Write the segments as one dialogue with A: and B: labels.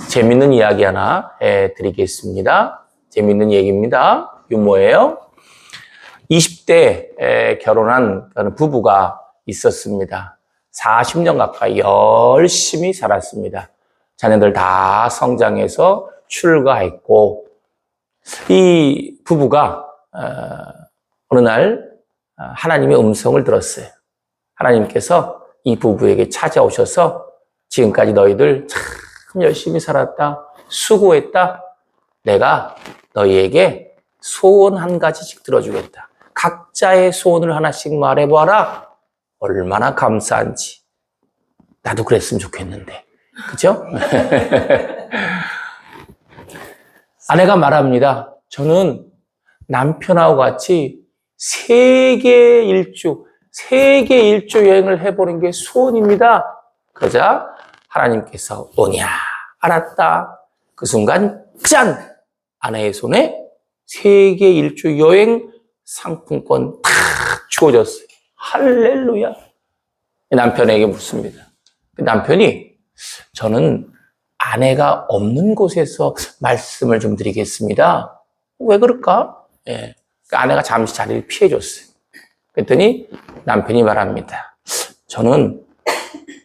A: 재밌는 이야기 하나 해드리겠습니다. 재밌는 얘기입니다. 유머예요. 20대 결혼한 부부가 있었습니다. 40년 가까이 열심히 살았습니다. 자녀들 다 성장해서 출가했고, 이 부부가 어느 날 하나님의 음성을 들었어요. 하나님께서 이 부부에게 찾아오셔서 지금까지 너희들 참 열심히 살았다, 수고했다. 내가 너희에게 소원 한 가지씩 들어주겠다. 각자의 소원을 하나씩 말해봐라. 얼마나 감사한지. 나도 그랬으면 좋겠는데. 그죠? 아내가 말합니다. 저는 남편하고 같이 세계 일주 여행을 해보는 게 소원입니다. 그러자 하나님께서 오냐, 알았다. 그 순간 짠! 아내의 손에 세계 일주 여행 상품권 탁 주어졌어요. 할렐루야. 남편에게 묻습니다. 남편이 저는 아내가 없는 곳에서 말씀을 좀 드리겠습니다. 왜 그럴까? 아내가 잠시 자리를 피해줬어요. 그랬더니 남편이 말합니다. 저는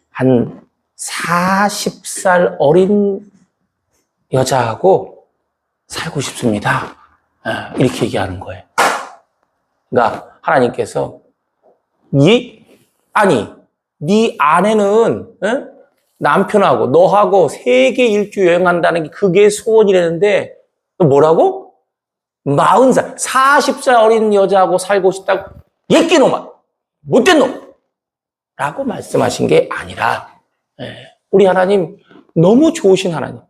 A: 한 40살 어린 여자하고 살고 싶습니다. 이렇게 얘기하는 거예요. 그러니까 하나님께서 네 아내는 남편하고 너하고 세계 일주 여행한다는 게 그게 소원이라는데 뭐라고? 40살, 40살 어린 여자하고 살고 싶다고 예끼놈아, 못된 놈! 라고 말씀하신 게 아니라 우리 하나님 너무 좋으신 하나님.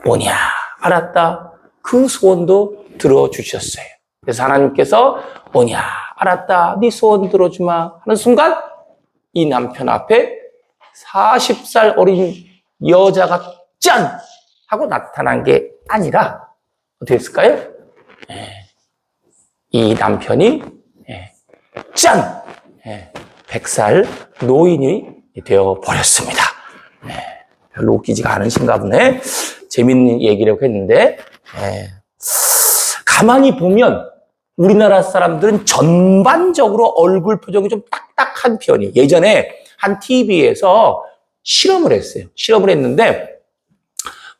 A: 뭐냐, 알았다. 그 소원도 들어주셨어요. 그래서 하나님께서 뭐냐, 알았다. 네 소원 들어주마 하는 순간 이 남편 앞에 40살 어린 여자가 짠! 하고 나타난 게 아니라 어떻게 했을까요? 이 남편이 짠! 100살 노인이 되어버렸습니다. 별로 웃기지가 않으신가 보네. 재밌는 얘기라고 했는데 가만히 보면 우리나라 사람들은 전반적으로 얼굴 표정이 좀 딱딱한 편이에요. 예전에 한 TV에서 실험을 했어요. 실험을 했는데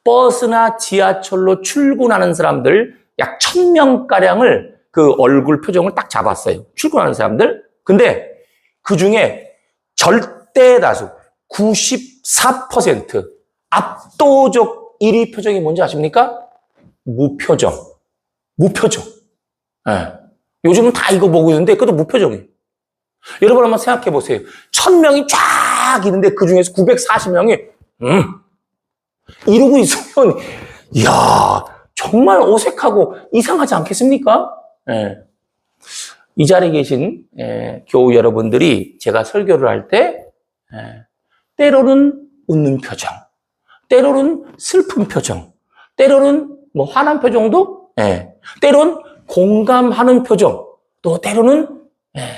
A: 버스나 지하철로 출근하는 사람들 약 1000명가량을 그 얼굴 표정을 딱 잡았어요. 출근하는 사람들. 근데 그 중에 절대 다수 94% 압도적 1위 표정이 뭔지 아십니까? 무표정. 요즘은 다 이거 보고 있는데 그것도 무표정이에요. 여러분 한번 생각해 보세요. 1000명이 쫙 있는데 그 중에서 940명이 이러고 있으면 이야 정말 어색하고 이상하지 않겠습니까? 이 자리에 계신 교우 여러분들이 제가 설교를 할 때 때로는 웃는 표정, 때로는 슬픈 표정, 때로는 뭐 화난 표정도, 때로는 공감하는 표정, 또 때로는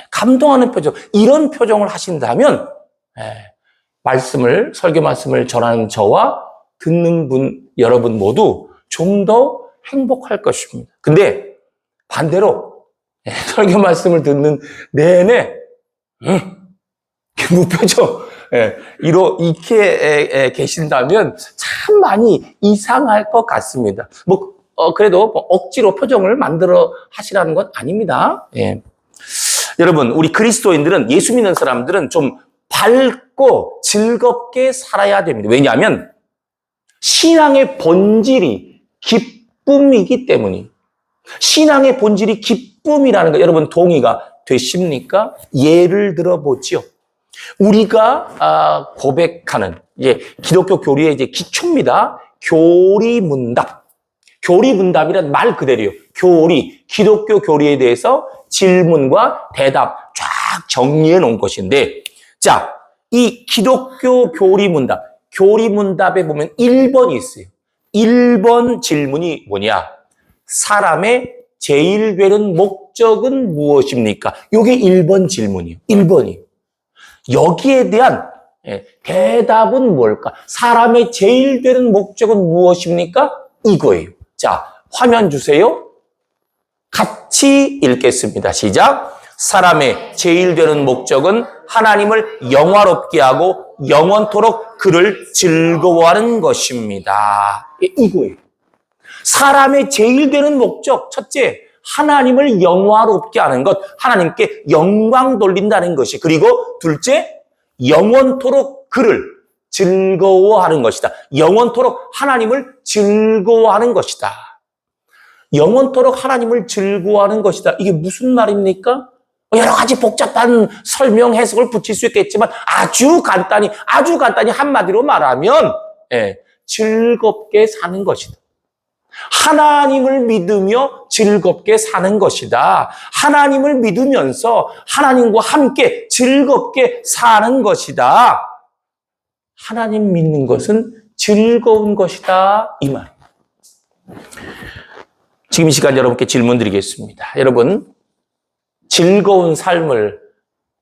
A: 감동하는 표정, 이런 표정을 하신다면 설교 말씀을 전하는 저와 듣는 분 여러분 모두 좀 더 행복할 것입니다. 근데 반대로 설교 말씀을 듣는 내내 무표정 이렇게 계신다면 참 많이 이상할 것 같습니다. 그래도 억지로 표정을 만들어 하시라는 건 아닙니다. 여러분, 우리 그리스도인들은, 예수 믿는 사람들은 좀 밝고 즐겁게 살아야 됩니다. 왜냐하면 신앙의 본질이 기쁨이기 때문이에요. 신앙의 본질이 기쁨이라는 거 여러분 동의가 되십니까? 예를 들어보지요. 우리가 고백하는 기독교 교리의 기초입니다. 교리문답. 교리문답이란 말 그대로요. 기독교 교리에 대해서 질문과 대답 쫙 정리해 놓은 것인데, 자, 이 기독교 교리문답에 보면 1번이 있어요. 1번 질문이 뭐냐? 사람의 제일 되는 목적은 무엇입니까? 이게 1번 질문이에요. 1번이에요. 여기에 대한 대답은 뭘까? 사람의 제일 되는 목적은 무엇입니까? 이거예요. 자, 화면 주세요. 같이 읽겠습니다. 시작. 사람의 제일 되는 목적은 하나님을 영화롭게 하고 영원토록 그를 즐거워하는 것입니다. 이거예요. 사람의 제일 되는 목적, 첫째, 하나님을 영화롭게 하는 것, 하나님께 영광 돌린다는 것이, 그리고 둘째, 영원토록 그를 즐거워하는 것이다. 영원토록 하나님을 즐거워하는 것이다. 영원토록 하나님을 즐거워하는 것이다. 이게 무슨 말입니까? 여러 가지 복잡한 설명, 해석을 붙일 수 있겠지만 아주 간단히 한마디로 말하면 즐겁게 사는 것이다. 하나님을 믿으며 즐겁게 사는 것이다. 하나님을 믿으면서 하나님과 함께 즐겁게 사는 것이다. 하나님 믿는 것은 즐거운 것이다. 이 말. 지금 이 시간 여러분께 질문 드리겠습니다. 여러분, 즐거운 삶을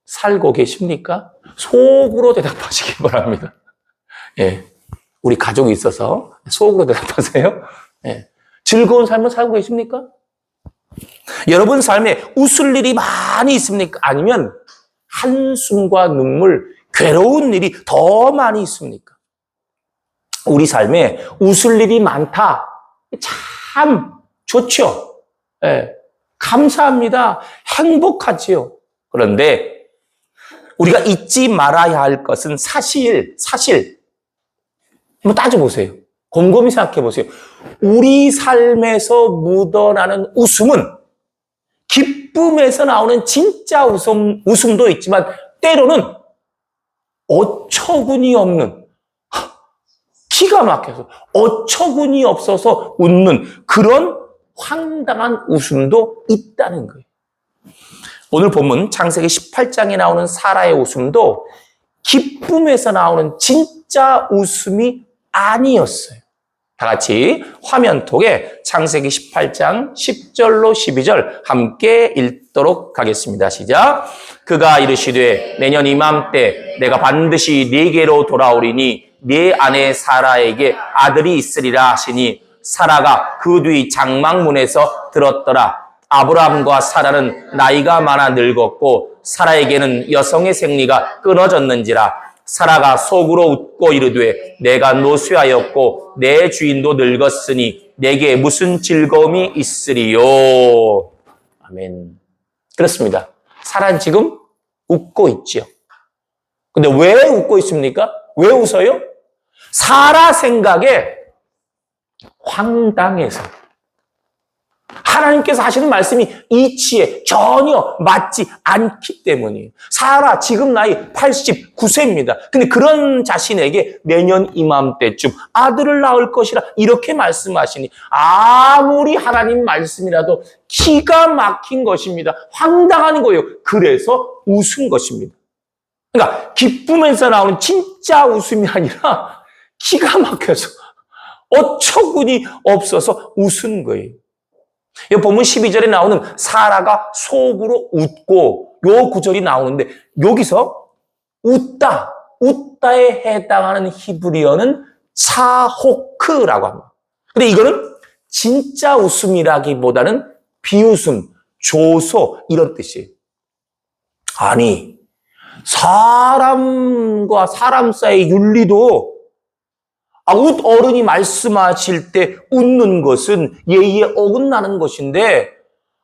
A: 살고 계십니까? 속으로 대답하시기 바랍니다. 우리 가족이 있어서 속으로 대답하세요. 즐거운 삶을 살고 계십니까? 여러분 삶에 웃을 일이 많이 있습니까? 아니면 한숨과 눈물, 괴로운 일이 더 많이 있습니까? 우리 삶에 웃을 일이 많다. 참 좋죠. 감사합니다. 행복하지요. 그런데 우리가 잊지 말아야 할 것은 사실 한번 따져보세요. 곰곰이 생각해 보세요. 우리 삶에서 묻어나는 웃음은 기쁨에서 나오는 진짜 웃음도 있지만 때로는 어처구니 없는, 기가 막혀서 어처구니 없어서 웃는 그런 황당한 웃음도 있다는 거예요. 오늘 본문 창세기 18장에 나오는 사라의 웃음도 기쁨에서 나오는 진짜 웃음이 아니었어요. 다 같이 화면톡에 창세기 18장 10절로 12절 함께 읽도록 하겠습니다. 시작. 그가 이르시되 내년 이맘때 내가 반드시 네게로 돌아오리니 네 아내 사라에게 아들이 있으리라 하시니 사라가 그 뒤 장막문에서 들었더라. 아브라함과 사라는 나이가 많아 늙었고 사라에게는 여성의 생리가 끊어졌는지라. 사라가 속으로 웃고 이르되 내가 노쇠하였고 내 주인도 늙었으니 내게 무슨 즐거움이 있으리요. 아멘. 그렇습니다. 사라는 지금 웃고 있죠. 근데 왜 웃고 있습니까? 왜 웃어요? 사라 생각에 황당해서. 하나님께서 하시는 말씀이 이치에 전혀 맞지 않기 때문이에요. 사라 지금 나이 89세입니다. 근데 그런 자신에게 내년 이맘때쯤 아들을 낳을 것이라 이렇게 말씀하시니 아무리 하나님 말씀이라도 기가 막힌 것입니다. 황당한 거예요. 그래서 웃은 것입니다. 그러니까 기쁨에서 나오는 진짜 웃음이 아니라 기가 막혀서 어처구니 없어서 웃은 거예요. 이 본문 12절에 나오는 사라가 속으로 웃고 요 구절이 나오는데 여기서 웃다에 해당하는 히브리어는 차호크라고 합니다. 근데 이거는 진짜 웃음이라기보다는 비웃음, 조소 이런 뜻이에요. 아니, 사람과 사람 사이의 윤리도 어른이 말씀하실 때 웃는 것은 예의에 어긋나는 것인데,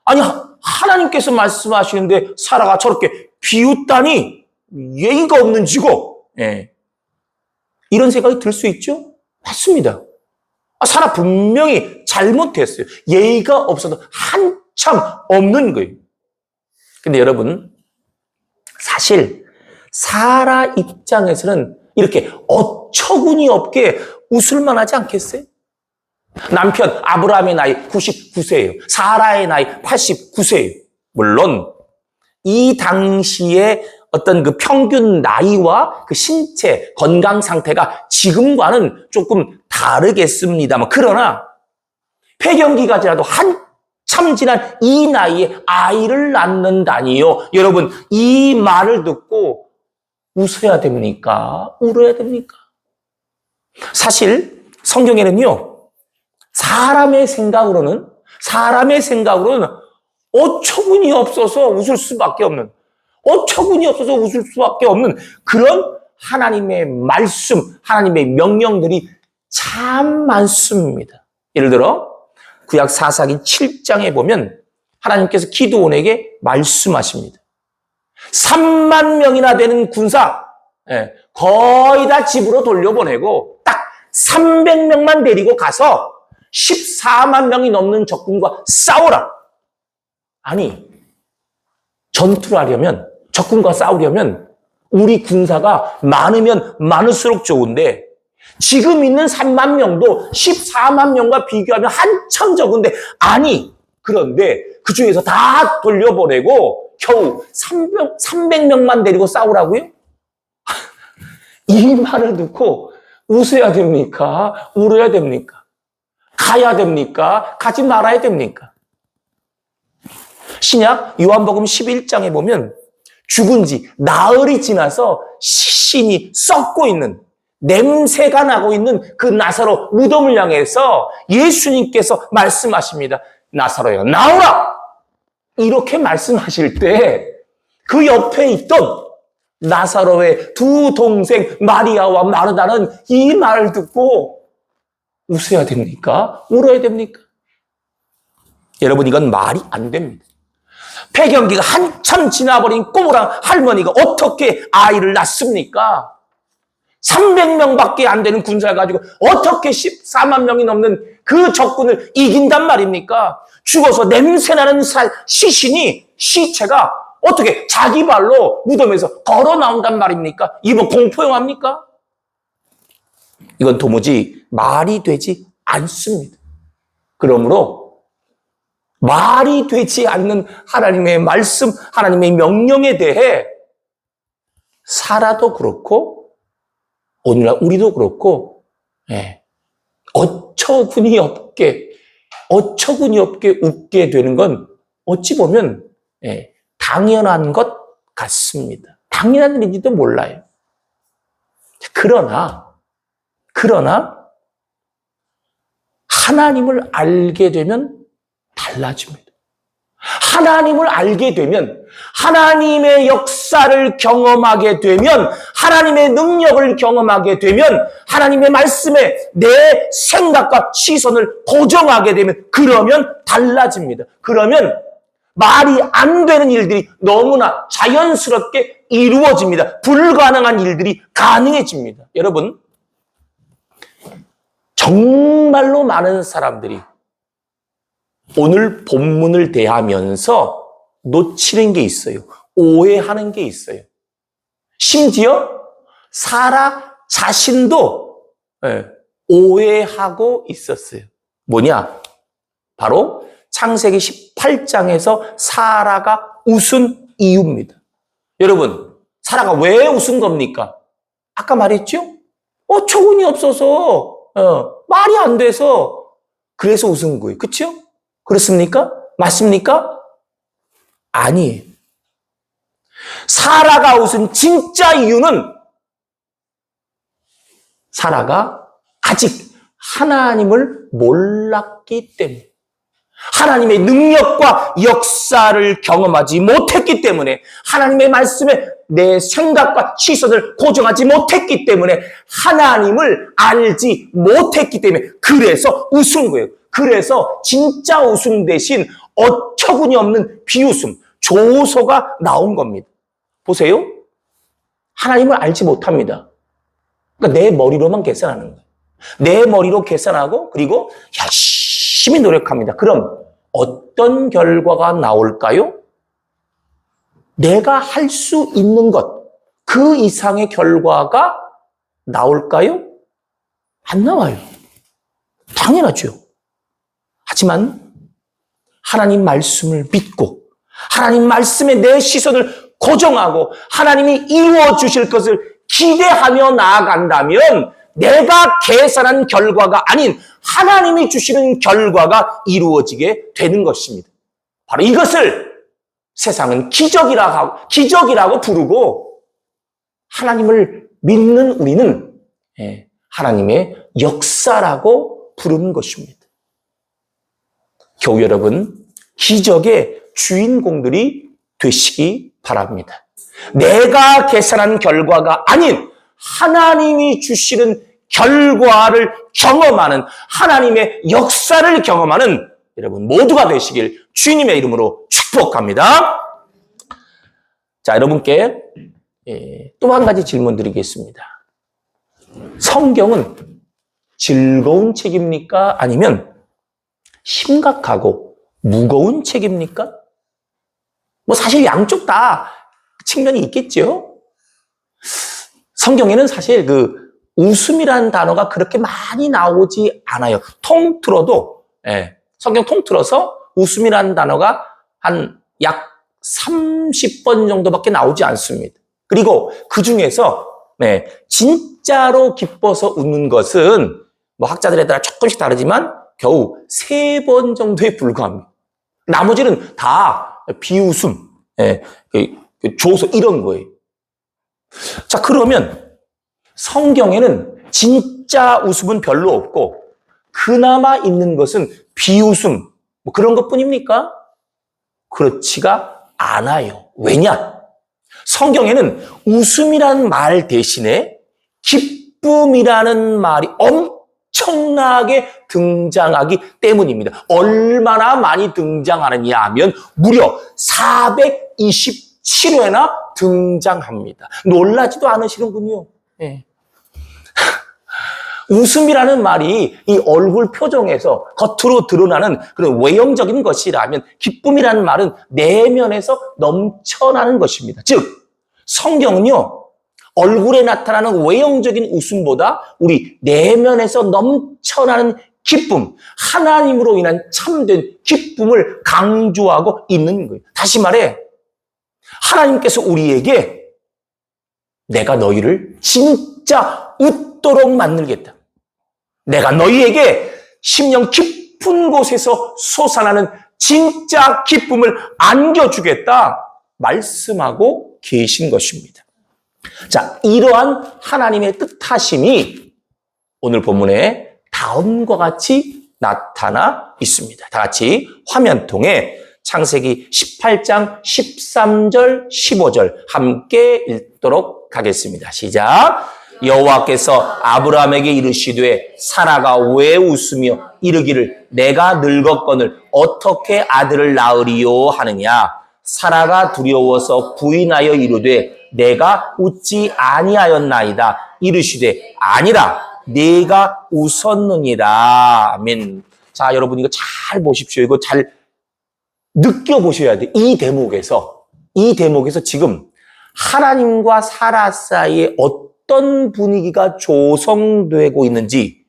A: 아니, 하나님께서 말씀하시는데 사라가 저렇게 비웃다니 예의가 없는 지고, 이런 생각이 들 수 있죠? 맞습니다. 사라 분명히 잘못했어요. 예의가 없어도 한참 없는 거예요. 근데 여러분, 사실 사라 입장에서는 이렇게 어처구니 없게 웃을만 하지 않겠어요? 남편 아브라함의 나이 99세예요. 사라의 나이 89세예요. 물론 이 당시에 어떤 그 평균 나이와 그 신체 건강 상태가 지금과는 조금 다르겠습니다만, 그러나 폐경기가 지나도 한참 지난 이 나이에 아이를 낳는다니요. 여러분, 이 말을 듣고 웃어야 됩니까? 울어야 됩니까? 사실 성경에는요, 사람의 생각으로는 어처구니 없어서 웃을 수밖에 없는, 그런 하나님의 말씀, 하나님의 명령들이 참 많습니다. 예를 들어 구약 사사기 7장에 보면 하나님께서 기드온에게 말씀하십니다. 3만 명이나 되는 군사 거의 다 집으로 돌려보내고 딱 300명만 데리고 가서 14만 명이 넘는 적군과 싸우라. 아니, 전투를 하려면, 적군과 싸우려면 우리 군사가 많으면 많을수록 좋은데 지금 있는 3만 명도 14만 명과 비교하면 한참 적은데, 아니, 그런데 그 중에서 다 돌려보내고 겨우 300명만 데리고 싸우라고요? 이 말을 듣고 웃어야 됩니까? 울어야 됩니까? 가야 됩니까? 가지 말아야 됩니까? 신약 요한복음 11장에 보면 죽은 지 나흘이 지나서 시신이 썩고 있는, 냄새가 나고 있는 그 나사로 무덤을 향해서 예수님께서 말씀하십니다. 나사로여, 나오라! 이렇게 말씀하실 때 그 옆에 있던 나사로의 두 동생 마리아와 마르다는 이 말을 듣고 웃어야 됩니까? 울어야 됩니까? 여러분, 이건 말이 안 됩니다. 폐경기가 한참 지나버린 꼬부랑 할머니가 어떻게 아이를 낳습니까? 300명밖에 안 되는 군사를 가지고 어떻게 14만 명이 넘는 그 적군을 이긴단 말입니까? 죽어서 냄새나는 시체가 어떻게 자기 발로 무덤에서 걸어 나온단 말입니까? 이거 공포영화입니까? 이건 도무지 말이 되지 않습니다. 그러므로 말이 되지 않는 하나님의 말씀, 하나님의 명령에 대해 사라도 그렇고 오늘날 우리도 그렇고 어처구니 없게 웃게 되는 건 어찌 보면 당연한 것 같습니다. 당연한 일인지도 몰라요. 그러나 하나님을 알게 되면 달라집니다. 하나님을 알게 되면, 하나님의 역사를 경험하게 되면, 하나님의 능력을 경험하게 되면, 하나님의 말씀에 내 생각과 시선을 고정하게 되면, 그러면 달라집니다. 그러면 말이 안 되는 일들이 너무나 자연스럽게 이루어집니다. 불가능한 일들이 가능해집니다. 여러분, 정말로 많은 사람들이 오늘 본문을 대하면서 놓치는 게 있어요. 오해하는 게 있어요. 심지어 사라 자신도 오해하고 있었어요. 뭐냐? 바로 창세기 18장에서 사라가 웃은 이유입니다. 여러분, 사라가 왜 웃은 겁니까? 아까 말했죠? 어처구니 없어서, 말이 안 돼서, 그래서 웃은 거예요. 그렇죠? 그렇습니까? 맞습니까? 아니에요. 사라가 웃은 진짜 이유는 사라가 아직 하나님을 몰랐기 때문에, 하나님의 능력과 역사를 경험하지 못했기 때문에, 하나님의 말씀에 내 생각과 시선을 고정하지 못했기 때문에, 하나님을 알지 못했기 때문에, 그래서 웃은 거예요. 그래서 진짜 웃음 대신 어처구니 없는 비웃음, 조소가 나온 겁니다. 보세요. 하나님을 알지 못합니다. 그러니까 내 머리로만 계산하는 거예요. 내 머리로 계산하고 그리고 열심히 노력합니다. 그럼 어떤 결과가 나올까요? 내가 할 수 있는 것, 그 이상의 결과가 나올까요? 안 나와요. 당연하죠. 하지만 하나님 말씀을 믿고 하나님 말씀에 내 시선을 고정하고 하나님이 이루어 주실 것을 기대하며 나아간다면 내가 계산한 결과가 아닌 하나님이 주시는 결과가 이루어지게 되는 것입니다. 바로 이것을 세상은 기적이라고 부르고 하나님을 믿는 우리는 하나님의 역사라고 부르는 것입니다. 교우 여러분, 기적의 주인공들이 되시기 바랍니다. 내가 계산한 결과가 아닌 하나님이 주시는 결과를 경험하는, 하나님의 역사를 경험하는 여러분 모두가 되시길 주님의 이름으로 축복합니다. 자, 여러분께 또 한 가지 질문 드리겠습니다. 성경은 즐거운 책입니까? 아니면 심각하고 무거운 책입니까? 뭐 사실 양쪽 다 측면이 있겠죠. 성경에는 사실 웃음이라는 단어가 그렇게 많이 나오지 않아요. 통틀어도, 성경 통틀어서 웃음이라는 단어가 한 약 30번 정도밖에 나오지 않습니다. 그리고 그 중에서, 진짜로 기뻐서 웃는 것은 뭐 학자들에 따라 조금씩 다르지만 겨우 3번 정도에 불과합니다. 나머지는 다 비웃음, 조소 이런 거예요. 자, 그러면 성경에는 진짜 웃음은 별로 없고 그나마 있는 것은 비웃음, 뭐 그런 것뿐입니까? 그렇지가 않아요. 왜냐? 성경에는 웃음이라는 말 대신에 기쁨이라는 말이 엄청나게 등장하기 때문입니다. 얼마나 많이 등장하느냐 하면 무려 427회나 등장합니다. 놀라지도 않으시는군요. 웃음이라는 말이 이 얼굴 표정에서 겉으로 드러나는 그런 외형적인 것이라면 기쁨이라는 말은 내면에서 넘쳐나는 것입니다. 즉, 성경은요, 얼굴에 나타나는 외형적인 웃음보다 우리 내면에서 넘쳐나는 기쁨, 하나님으로 인한 참된 기쁨을 강조하고 있는 거예요. 다시 말해, 하나님께서 우리에게 내가 너희를 진짜 웃도록 만들겠다. 내가 너희에게 심령 깊은 곳에서 솟아나는 진짜 기쁨을 안겨주겠다 말씀하고 계신 것입니다. 자, 이러한 하나님의 뜻하심이 오늘 본문에 다음과 같이 나타나 있습니다. 다 같이 화면통에 창세기 18장 13절 15절 함께 읽도록 하겠습니다. 시작. 여호와께서 아브라함에게 이르시되 사라가 왜 웃으며 이르기를 내가 늙었거늘 어떻게 아들을 낳으리요 하느냐. 사라가 두려워서 부인하여 이르되 내가 웃지 아니하였나이다. 이르시되 아니라 네가 웃었느니라. 아멘. 자, 여러분 이거 잘 보십시오. 이거 잘 느껴보셔야 돼. 이 대목에서 지금 하나님과 사라 사이에 어떤 분위기가 조성되고 있는지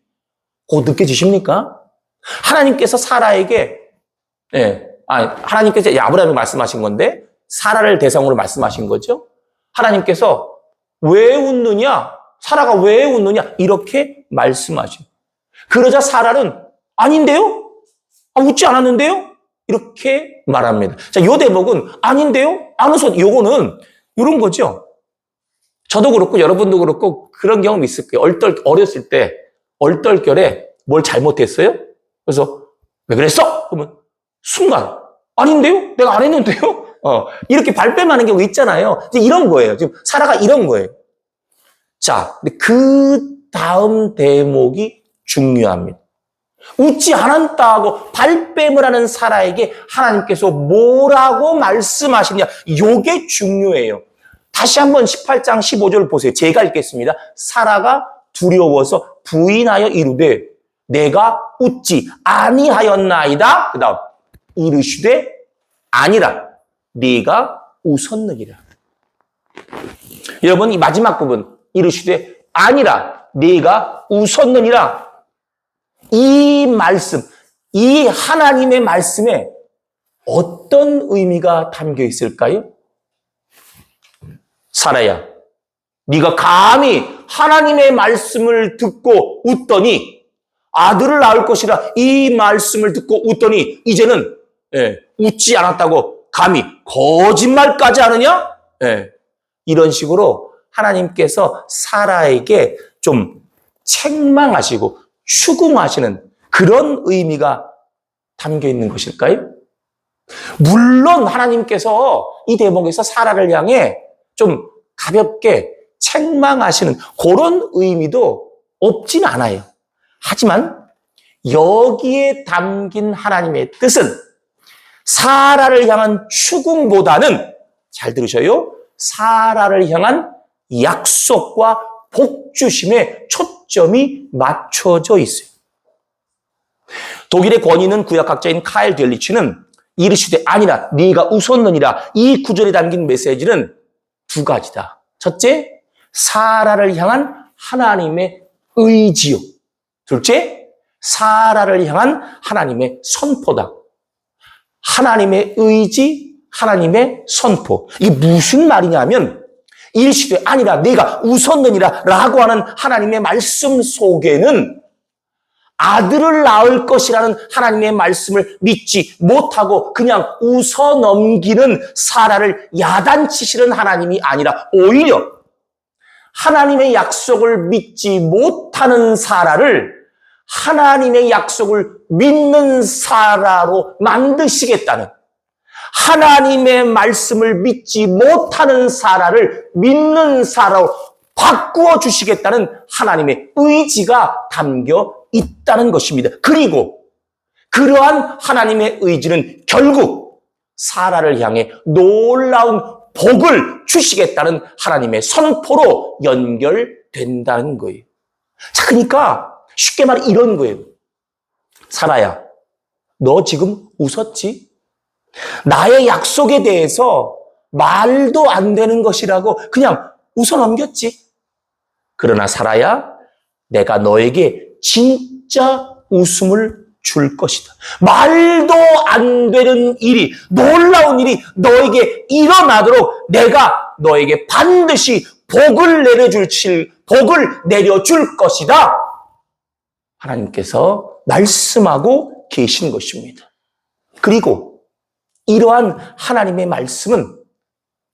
A: 곧 느껴지십니까? 하나님께서 사라에게, 하나님께서 아브라함이 말씀하신 건데 사라를 대상으로 말씀하신 거죠. 하나님께서 왜 웃느냐? 사라가 왜 웃느냐? 이렇게 말씀하신. 그러자 사라는 아닌데요? 웃지 않았는데요? 이렇게 말합니다. 자, 요 대목은 아닌데요? 안 웃어. 요거는 이런 거죠. 저도 그렇고 여러분도 그렇고 그런 경험 있을 거예요. 어렸을 때 얼떨결에 뭘 잘못했어요? 그래서 왜 그랬어? 그러면 순간 아닌데요? 내가 안 했는데요? 이렇게 발뺌하는 경우 있잖아요. 이제 이런 거예요. 지금 사라가 이런 거예요. 자, 근데 그 다음 대목이 중요합니다. 웃지 않았다고 발뺌을 하는 사라에게 하나님께서 뭐라고 말씀하시냐? 이게 중요해요. 다시 한번 18장 15절 보세요. 제가 읽겠습니다. 사라가 두려워서 부인하여 이르되 내가 웃지 아니하였나이다. 그 다음 이르시되 아니라 네가 웃었느니라. 여러분 이 마지막 부분 이르시되 아니라 네가 웃었느니라. 이 말씀, 이 하나님의 말씀에 어떤 의미가 담겨 있을까요? 사라야, 네가 감히 하나님의 말씀을 듣고 웃더니 아들을 낳을 것이라 이 말씀을 듣고 웃더니 이제는 웃지 않았다고 감히 거짓말까지 하느냐? 이런 식으로 하나님께서 사라에게 좀 책망하시고 추궁하시는 그런 의미가 담겨 있는 것일까요? 물론 하나님께서 이 대목에서 사라를 향해 좀 가볍게 책망하시는 그런 의미도 없진 않아요. 하지만 여기에 담긴 하나님의 뜻은 사라를 향한 추궁보다는, 잘 들으셔요, 사라를 향한 약속과 복주심에 초점이 맞춰져 있어요. 독일의 권위 있는 구약학자인 카일 델리치는 이르시되 아니라 네가 웃었느니라, 이 구절에 담긴 메시지는 두 가지다. 첫째, 사라를 향한 하나님의 의지요. 둘째, 사라를 향한 하나님의 선포다. 하나님의 의지, 하나님의 선포. 이게 무슨 말이냐면, 일시되 아니라 네가 웃었느니라 라고 하는 하나님의 말씀 속에는 아들을 낳을 것이라는 하나님의 말씀을 믿지 못하고 그냥 웃어 넘기는 사라를 야단치시는 하나님이 아니라 오히려 하나님의 약속을 믿지 못하는 사라를 하나님의 약속을 믿는 사라로 만드시겠다는, 하나님의 말씀을 믿지 못하는 사라를 믿는 사라로 바꾸어 주시겠다는 하나님의 의지가 담겨 있다는 것입니다. 그리고 그러한 하나님의 의지는 결국 사라를 향해 놀라운 복을 주시겠다는 하나님의 선포로 연결된다는 거예요. 자, 그러니까 쉽게 말해 이런 거예요. 사라야, 너 지금 웃었지? 나의 약속에 대해서 말도 안 되는 것이라고 그냥 웃어 넘겼지? 그러나 사라야, 내가 너에게 진짜 웃음을 줄 것이다. 말도 안 되는 일이, 놀라운 일이 너에게 일어나도록 내가 너에게 반드시 복을 내려줄 것이다. 하나님께서 말씀하고 계신 것입니다. 그리고 이러한 하나님의 말씀은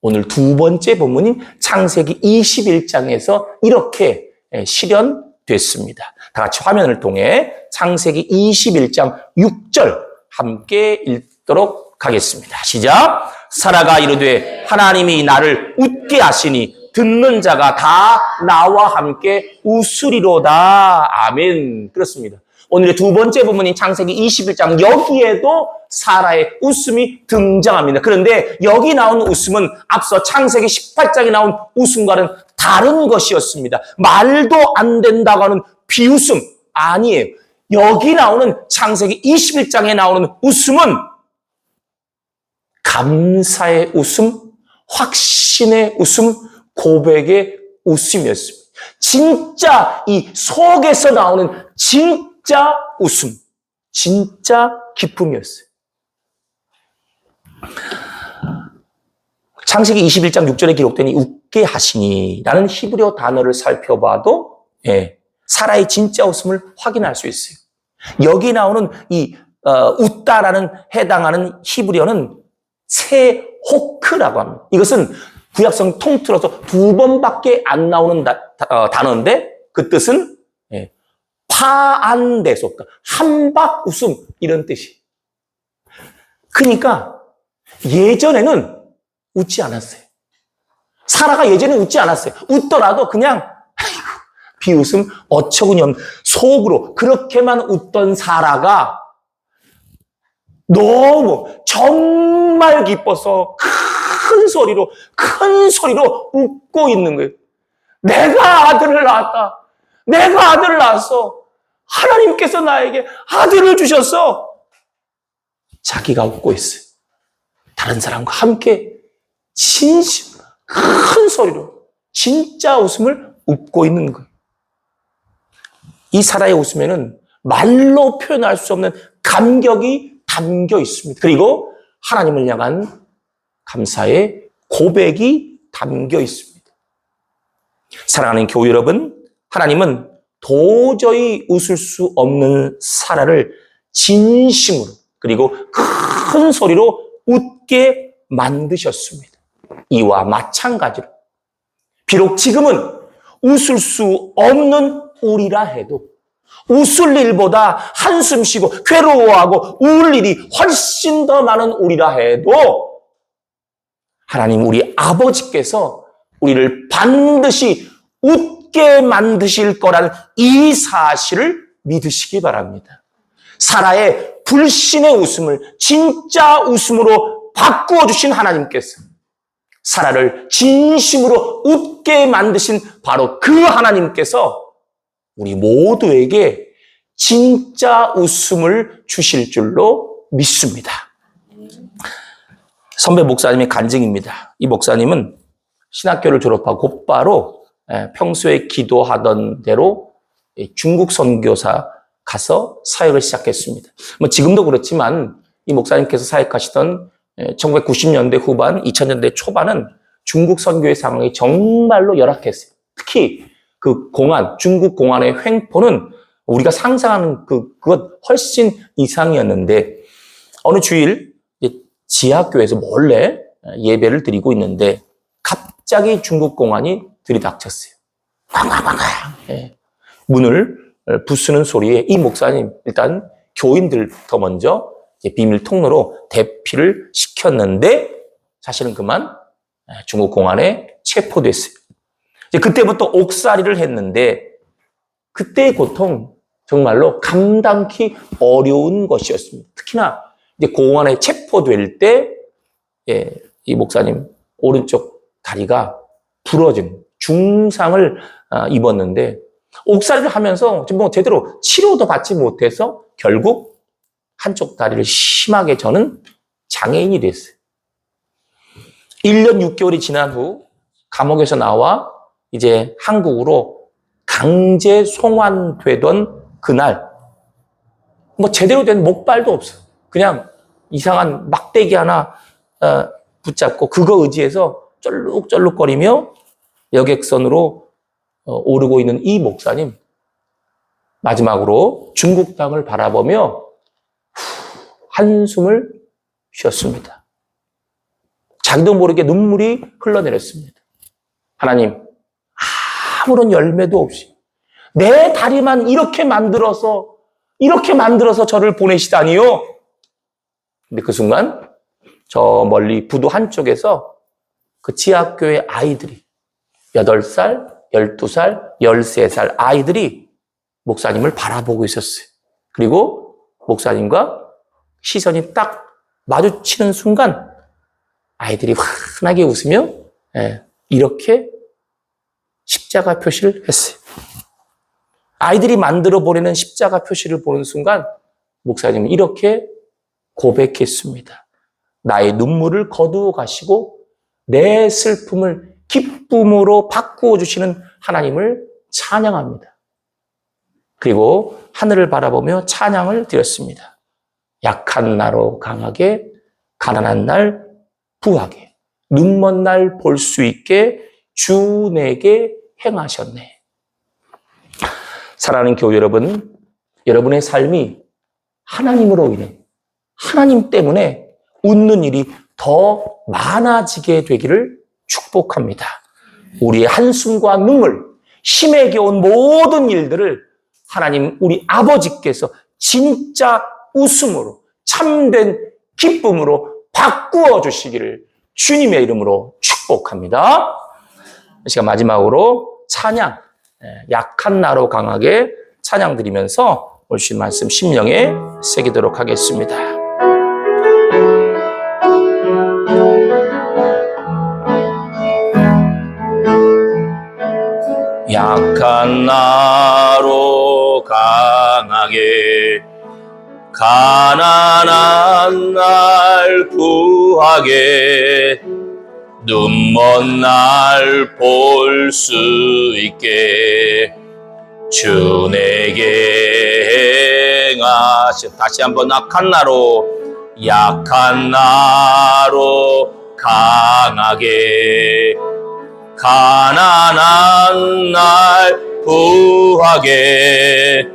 A: 오늘 두 번째 본문인 창세기 21장에서 이렇게 실현됐습니다. 다 같이 화면을 통해 창세기 21장 6절 함께 읽도록 하겠습니다. 시작. 사라가 이르되 하나님이 나를 웃게 하시니 듣는 자가 다 나와 함께 웃으리로다. 아멘. 그렇습니다. 오늘의 두 번째 부분인 창세기 21장, 여기에도 사라의 웃음이 등장합니다. 그런데 여기 나온 웃음은 앞서 창세기 18장에 나온 웃음과는 다른 것이었습니다. 말도 안 된다고 하는 비웃음 아니에요. 여기 나오는 창세기 21장에 나오는 웃음은 감사의 웃음, 확신의 웃음, 고백의 웃음이었습니다. 진짜 이 속에서 나오는 진짜 웃음, 진짜 기쁨이었어요. 창세기 21장 6절에 기록된 이 웃게 하시니라는 히브리어 단어를 살펴봐도 사라의 진짜 웃음을 확인할 수 있어요. 여기 나오는 이 웃다라는 해당하는 히브리어는 세호크라고 합니다. 이것은 구약성 통틀어서 두 번밖에 안 나오는 단어인데 그 뜻은 파안대소, 한박 웃음 이런 뜻이에요. 그러니까 예전에는 웃지 않았어요. 사라가 예전에 웃지 않았어요. 웃더라도 그냥 비웃음 어처구니 없는 속으로 그렇게만 웃던 사라가 너무 정말 기뻐서 큰 소리로 웃고 있는 거예요. 내가 아들을 낳았다. 내가 아들을 낳았어. 하나님께서 나에게 아들을 주셨어. 자기가 웃고 있어요. 다른 사람과 함께 진심 큰 소리로 진짜 웃음을 웃고 있는 거예요. 이 사라의 웃음에는 말로 표현할 수 없는 감격이 담겨 있습니다. 그리고 하나님을 향한 감사의 고백이 담겨 있습니다. 사랑하는 교회 여러분, 하나님은 도저히 웃을 수 없는 사라를 진심으로 그리고 큰 소리로 웃게 만드셨습니다. 이와 마찬가지로 비록 지금은 웃을 수 없는 우리라 해도 웃을 일보다 한숨 쉬고 괴로워하고 울 일이 훨씬 더 많은 우리라 해도 하나님 우리 아버지께서 우리를 반드시 웃게 만드실 거라는 이 사실을 믿으시기 바랍니다. 사라의 불신의 웃음을 진짜 웃음으로 바꾸어 주신 하나님께서 사라를 진심으로 웃게 만드신 바로 그 하나님께서 우리 모두에게 진짜 웃음을 주실 줄로 믿습니다. 선배 목사님의 간증입니다. 이 목사님은 신학교를 졸업하고 곧바로 평소에 기도하던 대로 중국 선교사 가서 사역을 시작했습니다. 뭐 지금도 그렇지만 이 목사님께서 사역하시던 1990년대 후반, 2000년대 초반은 중국 선교의 상황이 정말로 열악했어요. 특히 그 공안, 중국 공안의 횡포는 우리가 상상하는 그것 훨씬 이상이었는데 어느 주일 지하교에서 몰래 예배를 드리고 있는데 갑자기 중국 공안이 들이닥쳤어요. 쾅쾅쾅쾅. 문을 부수는 소리에 이 목사님 일단 교인들부터 먼저 비밀 통로로 대피를 시켰는데 사실은 그만 중국 공안에 체포됐어요. 그때부터 옥살이를 했는데 그때의 고통 정말로 감당기 어려운 것이었습니다. 특히나 이제 공안에 체포될 때 이 목사님 오른쪽 다리가 부러진 중상을 입었는데 옥살이를 하면서 뭐 제대로 치료도 받지 못해서 결국 한쪽 다리를 심하게 저는 장애인이 됐어요. 1년 6개월이 지난 후 감옥에서 나와 이제 한국으로 강제 송환되던 그날 뭐 제대로 된 목발도 없어. 그냥 이상한 막대기 하나 붙잡고 그거 의지해서 쩔룩쩔룩거리며 여객선으로 오르고 있는 이 목사님 마지막으로 중국 땅을 바라보며 한숨을 쉬었습니다. 자기도 모르게 눈물이 흘러내렸습니다. 하나님, 아무런 열매도 없이 내 다리만 이렇게 만들어서 저를 보내시다니요. 근데 그 순간 저 멀리 부두 한쪽에서 그 지하교회 아이들이 8살, 12살, 13살 아이들이 목사님을 바라보고 있었어요. 그리고 목사님과 시선이 딱 마주치는 순간 아이들이 환하게 웃으며 이렇게 십자가 표시를 했어요. 아이들이 만들어 보내는 십자가 표시를 보는 순간 목사님은 이렇게 고백했습니다. 나의 눈물을 거두어 가시고 내 슬픔을 기쁨으로 바꾸어 주시는 하나님을 찬양합니다. 그리고 하늘을 바라보며 찬양을 드렸습니다. 약한 나로 강하게, 가난한 날 부하게, 눈먼 날 볼 수 있게 주 내게 행하셨네. 사랑하는 교회 여러분, 여러분의 삶이 하나님으로 인해, 하나님 때문에 웃는 일이 더 많아지게 되기를 축복합니다. 우리의 한숨과 눈물, 힘에 겨운 모든 일들을 하나님 우리 아버지께서 진짜 웃음으로 참된 기쁨으로 바꾸어 주시기를 주님의 이름으로 축복합니다. 이 시간 마지막으로 찬양, 약한 나로 강하게 찬양 드리면서 오늘 주신 말씀 심령에 새기도록 하겠습니다. 약한 나로 강하게, 가난한 날 부하게, 눈먼 날 볼 수 있게 주 내게 행하신. 다시 한번 약한 나로 강하게, 가난한 날 부하게,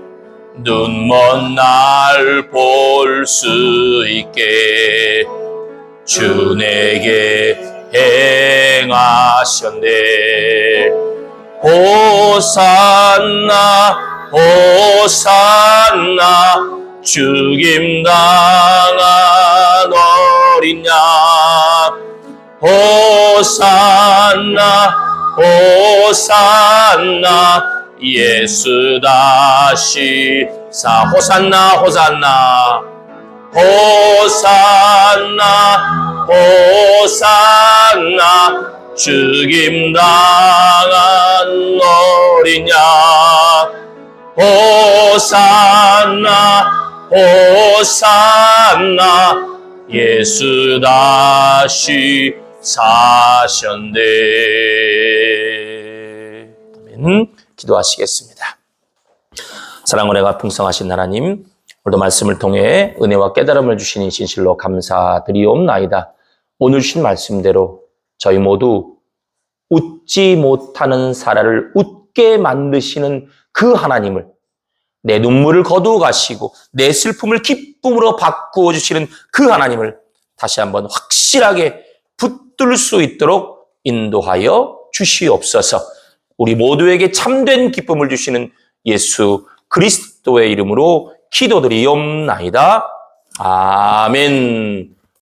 A: 눈먼 날 볼 수 있게 주 내게 행하셨네. 호산나 호산나 죽임당한 어린 양. 호산나 호산나 예수 다시 사. 호산나 호산나 호산나 호산나 죽임당한 어린 양. 호산나 호산나 예수 다시 사셨네. 아멘. 기도하시겠습니다. 사랑과 은혜가 풍성하신 하나님, 오늘도 말씀을 통해 은혜와 깨달음을 주시니 진실로 감사드리옵나이다. 오늘 주신 말씀대로 저희 모두 웃지 못하는 사라를 웃게 만드시는 그 하나님을, 내 눈물을 거두어 가시고 내 슬픔을 기쁨으로 바꾸어 주시는 그 하나님을 다시 한번 확실하게 붙들 수 있도록 인도하여 주시옵소서. 우리 모두에게 참된 기쁨을 주시는 예수 그리스도의 이름으로 기도드리옵나이다. 아멘.